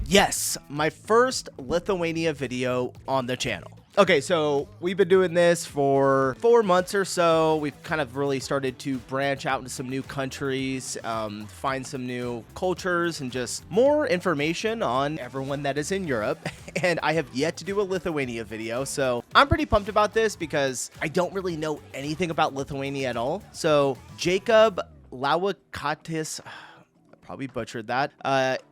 Yes, my first Lithuania video on the channel. Okay, so we've been doing this for 4 months or so. We've kind of really started to branch out into some new countries, find some new cultures, and just more information on everyone that is in Europe. And I have yet to do a Lithuania video, so I'm pretty pumped about this because I don't really know anything about Lithuania at all. So Jacob Lauakatis, probably butchered that,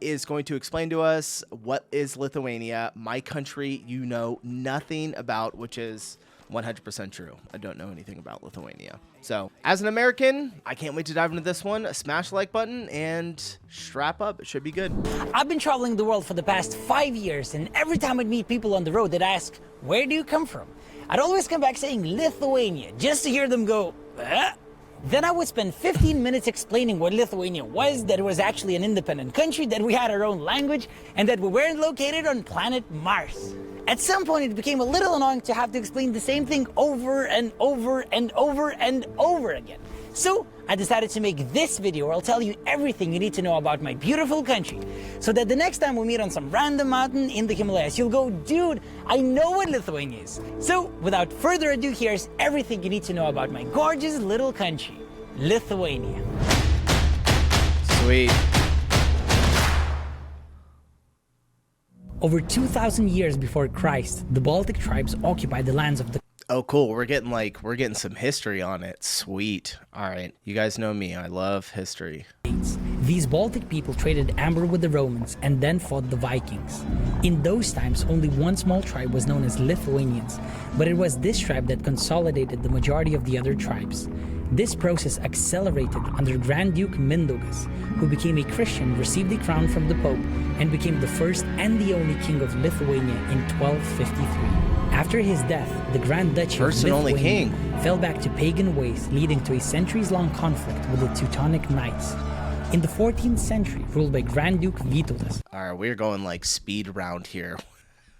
is going to explain to us what is Lithuania, my country you know nothing about, which is 100% true. I don't know anything about Lithuania. So as an American, I can't wait to dive into this one. Smash the like button and strap up. It should be good. I've been traveling the world for the past 5 years, and every time I'd meet people on the road, they'd ask, where do you come from? I'd always come back saying Lithuania, just to hear them go, ah. Then I would spend 15 minutes explaining what Lithuania was, that it was actually an independent country, that we had our own language, and that we weren't located on planet Mars. At some point, it became a little annoying to have to explain the same thing over and over and over and over again. So I decided to make this video where I'll tell you everything you need to know about my beautiful country, so that the next time we meet on some random mountain in the Himalayas, you'll go, dude, I know what Lithuania is. So without further ado, here's everything you need to know about my gorgeous little country, Lithuania. Sweet. Over 2,000 years before Christ, the Baltic tribes occupied the lands of the Oh, cool. We're getting some history on it. Sweet. All right. You guys know me. I love history. These Baltic people traded amber with the Romans and then fought the Vikings. In those times, only one small tribe was known as Lithuanians, but it was this tribe that consolidated the majority of the other tribes. This process accelerated under Grand Duke Mindaugas, who became a Christian, received a crown from the Pope, and became the first and the only king of Lithuania in 1253. After his death, the Grand Duchy of Lithuania fell back to pagan ways, leading to a centuries-long conflict with the Teutonic Knights. In the 14th century, ruled by Grand Duke Vytautas. All right, we're going like speed round here.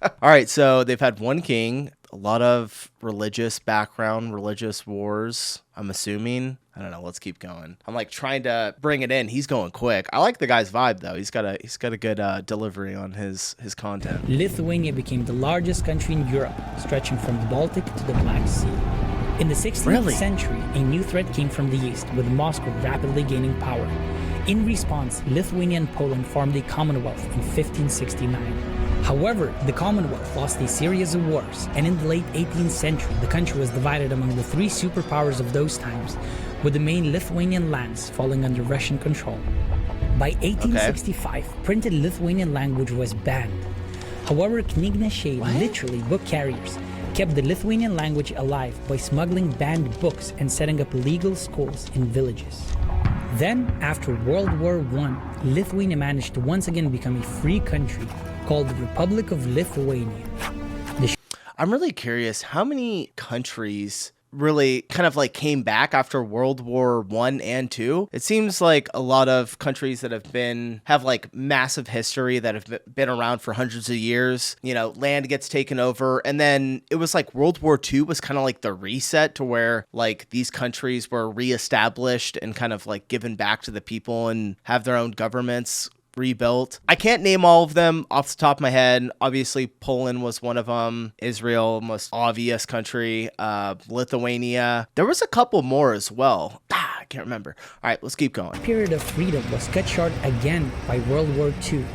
All right, so they've had one king, a lot of religious background, religious wars, I'm assuming. I don't know, let's keep going. I'm like trying to bring it in. He's going quick. I like the guy's vibe though. He's got a good delivery on his content. Lithuania became the largest country in Europe, stretching from the Baltic to the Black Sea. In the 16th century, a new threat came from the east, with Moscow rapidly gaining power. In response, Lithuania and Poland formed a Commonwealth in 1569. However, the Commonwealth lost a series of wars, and in the late 18th century, the country was divided among the three superpowers of those times, with the main Lithuanian lands falling under Russian control. By 1865, printed Lithuanian language was banned. However, knygnešiai, literally book carriers, kept the Lithuanian language alive by smuggling banned books and setting up legal schools in villages. Then, after World War I, Lithuania managed to once again become a free country called the Republic of Lithuania. I'm really curious, how many countries really kind of like came back after World War I and II? It seems like a lot of countries that have like massive history, that have been around for hundreds of years, you know, land gets taken over. And then it was like World War II was kind of like the reset to where like these countries were reestablished and kind of like given back to the people and have their own governments rebuilt. I can't name all of them off the top of my head. Obviously, Poland was one of them. Israel, most obvious country. Lithuania. There was a couple more as well. I can't remember. All right, let's keep going. The period of freedom was cut short again by World War II.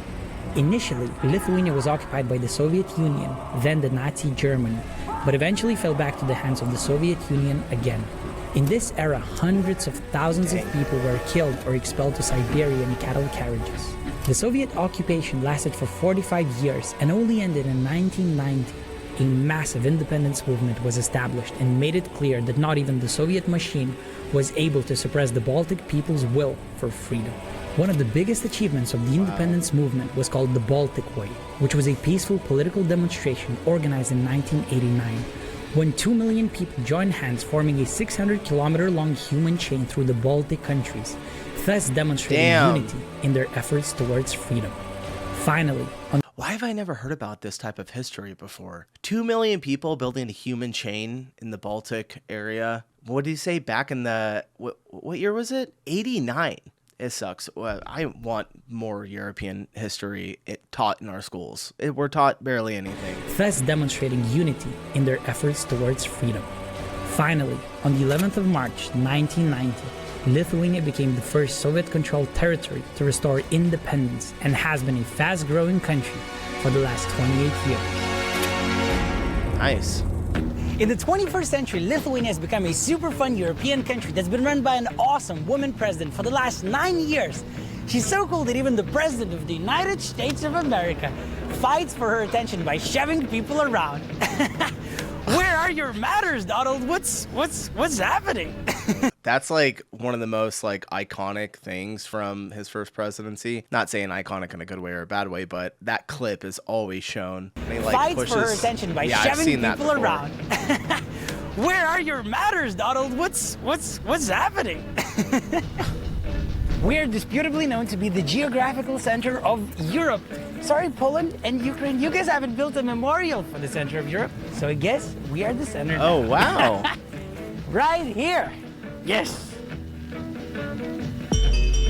Initially, Lithuania was occupied by the Soviet Union, then the Nazi Germany, but eventually fell back to the hands of the Soviet Union again. In this era, hundreds of thousands of people were killed or expelled to Siberia in cattle carriages. The Soviet occupation lasted for 45 years and only ended in 1990. A massive independence movement was established and made it clear that not even the Soviet machine was able to suppress the Baltic people's will for freedom. One of the biggest achievements of the independence movement was called the Baltic Way, which was a peaceful political demonstration organized in 1989, when 2 million people joined hands, forming a 600-kilometer-long human chain through the Baltic countries, thus demonstrating unity in their efforts towards freedom. Finally, why have I never heard about this type of history before? 2 million people building a human chain in the Baltic area. What did he say back in the, what year was it? 89. it sucks. Well, I want more European history taught in our schools. We're taught barely anything. Thus demonstrating unity in their efforts towards freedom. Finally, on the 11th of March 1990, Lithuania became the first Soviet-controlled territory to restore independence and has been a fast-growing country for the last 28 years. Nice. In the 21st century, Lithuania has become a super fun European country that's been run by an awesome woman president for the last 9 years. She's so cool that even the president of the United States of America fights for her attention by shoving people around. Where are your manners, Donald? What's happening? That's like one of the most like iconic things from his first presidency. Not saying iconic in a good way or a bad way, but that clip is always shown. And he, like, fights pushes... for her attention by shoving people around. Where are your manners, Donald? What's happening? We're disputably known to be the geographical center of Europe. Sorry, Poland and Ukraine, you guys haven't built a memorial for the center of Europe, so I guess we are the center now. Oh, wow. Right here. Yes.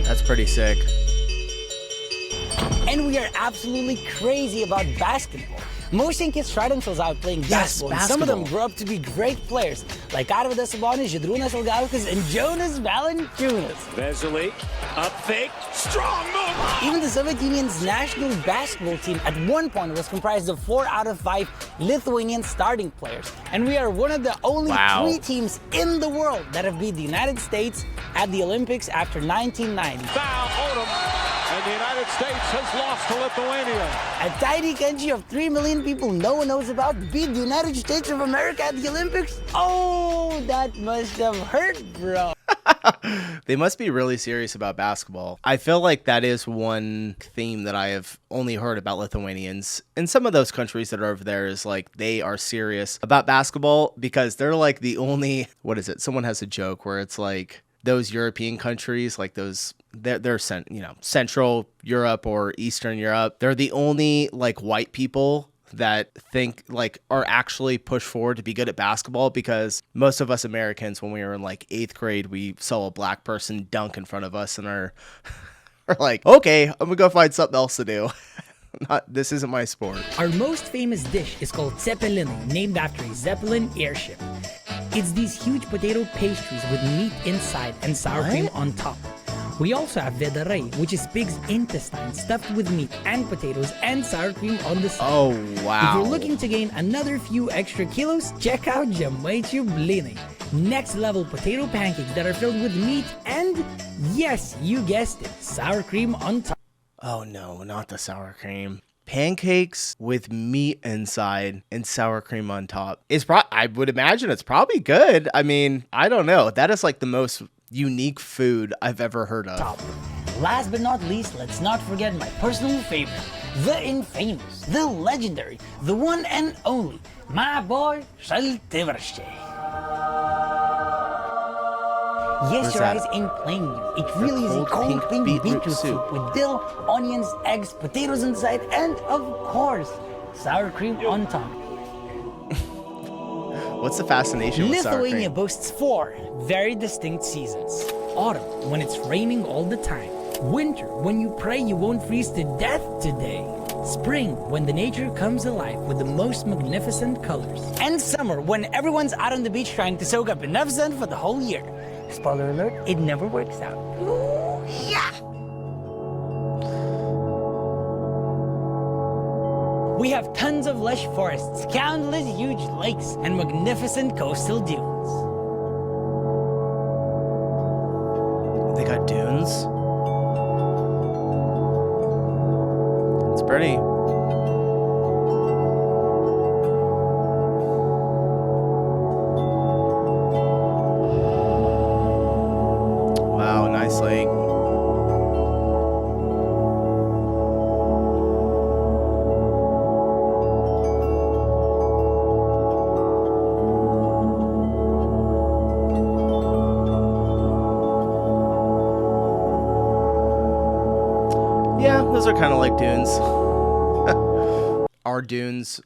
That's pretty sick. And we are absolutely crazy about basketball. Most young kids try themselves out playing basketball. And some of them grow up to be great players, like Arvydas Sabonis, Žydrūnas Ilgauskas, and Jonas Valanciunas. Vesely, up fake, strong move! Even the Soviet Union's national basketball team at one point was comprised of 4 out of 5 Lithuanian starting players. And we are one of the only 3 teams in the world that have beat the United States at the Olympics after 1990. Foul, Odom. And the United States has lost to Lithuania. A tiny country of 3 million people no one knows about beat the United States of America at the Olympics? Oh, that must have hurt, bro. They must be really serious about basketball. I feel like that is one theme that I have only heard about Lithuanians. In some of those countries that are over there is like they are serious about basketball because they're like the only, what is it? Someone has a joke where it's like those European countries, like those, they're Central Europe or Eastern Europe. They're the only like white people that think like are actually pushed forward to be good at basketball, because most of us Americans, when we were in like 8th grade, we saw a black person dunk in front of us and are like, okay, I'm gonna go find something else to do. This isn't my sport. Our most famous dish is called Zeppelin, named after a Zeppelin airship. It's these huge potato pastries with meat inside and sour cream on top. We also have vedarai, which is pig's intestine stuffed with meat and potatoes and sour cream on the side. Oh, wow. If you're looking to gain another few extra kilos, check out Žemaičių blynai. Next level potato pancakes that are filled with meat and, yes, you guessed it, sour cream on top. Oh no, not the sour cream. Pancakes with meat inside and sour cream on top. I would imagine it's probably good. I mean, I don't know. That is like the most unique food I've ever heard of. Last but not least, let's not forget my personal favorite, the infamous, the legendary, the one and only, my boy, šaltibarščiai. Yes, your eyes ain't playing you. It really is a cold pink beetroot soup with dill, onions, eggs, potatoes inside, and of course, sour cream on top. What's the fascination with sour cream? Lithuania boasts 4 very distinct seasons. Autumn, when it's raining all the time. Winter, when you pray you won't freeze to death today. Spring, when the nature comes alive with the most magnificent colors. And summer, when everyone's out on the beach trying to soak up enough sun for the whole year. Spoiler alert, it never works out. Ooh, yeah! We have tons of lush forests, countless huge lakes, and magnificent coastal dunes. They got dunes? It's pretty. Wow, nice lake. Yeah, those are kind of like dunes. Our dunes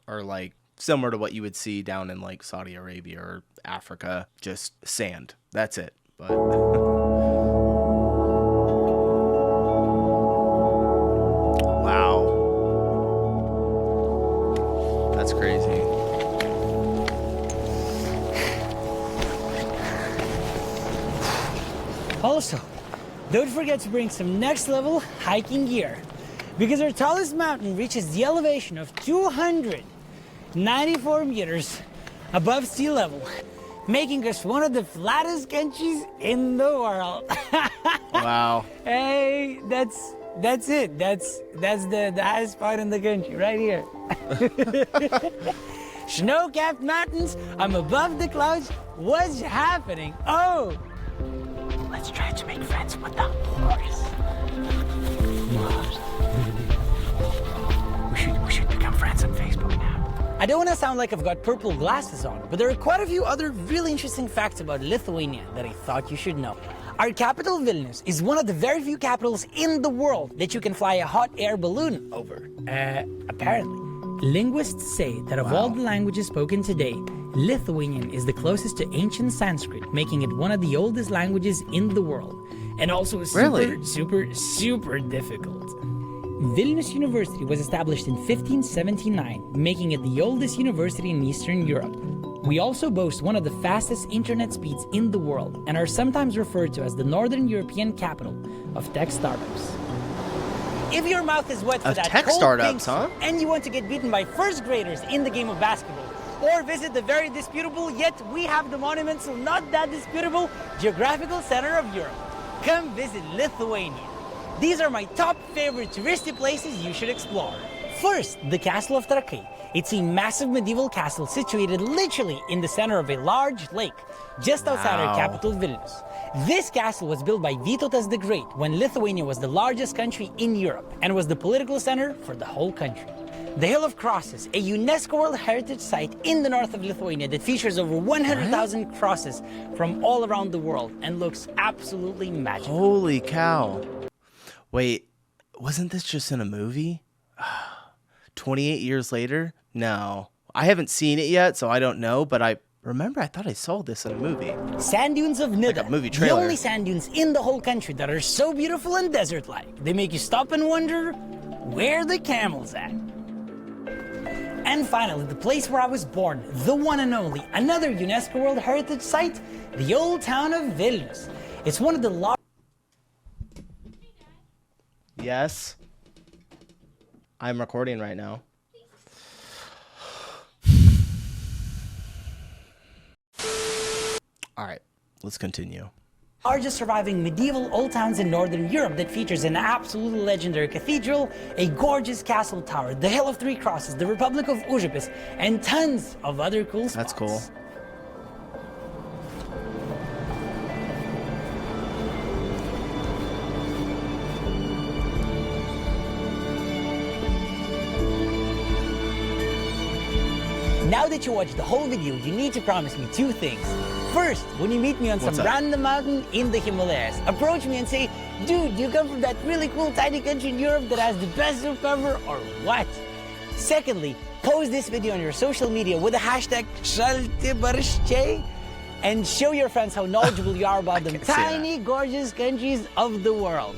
are like similar to what you would see down in like Saudi Arabia or Africa, just sand. That's it. But crazy. Also, don't forget to bring some next level hiking gear, because our tallest mountain reaches the elevation of 294 meters above sea level, making us one of the flattest countries in the world. Wow. Hey, that's it. That's the highest part in the country, right here. Snow-capped mountains. I'm above the clouds. What's happening? Oh, let's try to make friends with the horse. We should become friends on Facebook now. I don't want to sound like I've got purple glasses on, but there are quite a few other really interesting facts about Lithuania that I thought you should know. Our capital, Vilnius, is one of the very few capitals in the world that you can fly a hot air balloon over. Apparently. Linguists say that of all the languages spoken today, Lithuanian is the closest to ancient Sanskrit, making it one of the oldest languages in the world, and also super difficult. Vilnius University was established in 1579, making it the oldest university in Eastern Europe. We also boast one of the fastest internet speeds in the world, and are sometimes referred to as the Northern European capital of tech startups. If your mouth is wet for that tech cold startups, pink huh? and you want to get beaten by first graders in the game of basketball, or visit the very disputable, yet we have the monument, so not that disputable, geographical center of Europe, come visit Lithuania. These are my top favorite touristy places you should explore. First, the Castle of Trakai. It's a massive medieval castle situated literally in the center of a large lake, just outside our capital, Vilnius. This castle was built by Vytautas the Great when Lithuania was the largest country in Europe and was the political center for the whole country. The Hill of Crosses, a UNESCO World Heritage Site in the north of Lithuania that features over 100,000 crosses from all around the world and looks absolutely magical. Holy cow. Wait, wasn't this just in a movie? 28 years later? No. I haven't seen it yet, so I don't know, but I thought I saw this in a movie. Sand dunes of Nida, Like a movie the trailer. only sand dunes in the whole country that are so beautiful and desert-like. They make you stop and wonder, where the camels at? And finally, the place where I was born, the one and only, another UNESCO World Heritage Site, the old town of Vilnius. It's one of the largest... Yes. I'm recording right now. All right, let's continue. Largest surviving medieval old towns in Northern Europe that features an absolutely legendary cathedral, a gorgeous castle tower, the Hill of Three Crosses, the Republic of Užupis, and tons of other cool spots. That's cool. Now that you watched the whole video, you need to promise me two things. First, when you meet me on some What's up? random mountain in the Himalayas, approach me and say, dude, you come from that really cool tiny country in Europe that has the best soup ever, or what? Secondly, post this video on your social media with the hashtag #Šaltibarščiai and show your friends how knowledgeable you are about the can't say that. tiny, gorgeous countries of the world.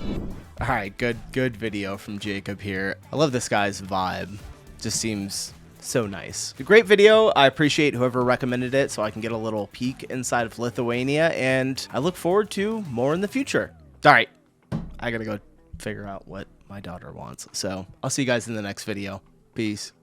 All right, good video from Jacob here. I love this guy's vibe. Just seems so nice. A great video. I appreciate whoever recommended it so I can get a little peek inside of Lithuania, and I look forward to more in the future. All right, I gotta go figure out what my daughter wants. So I'll see you guys in the next video. Peace.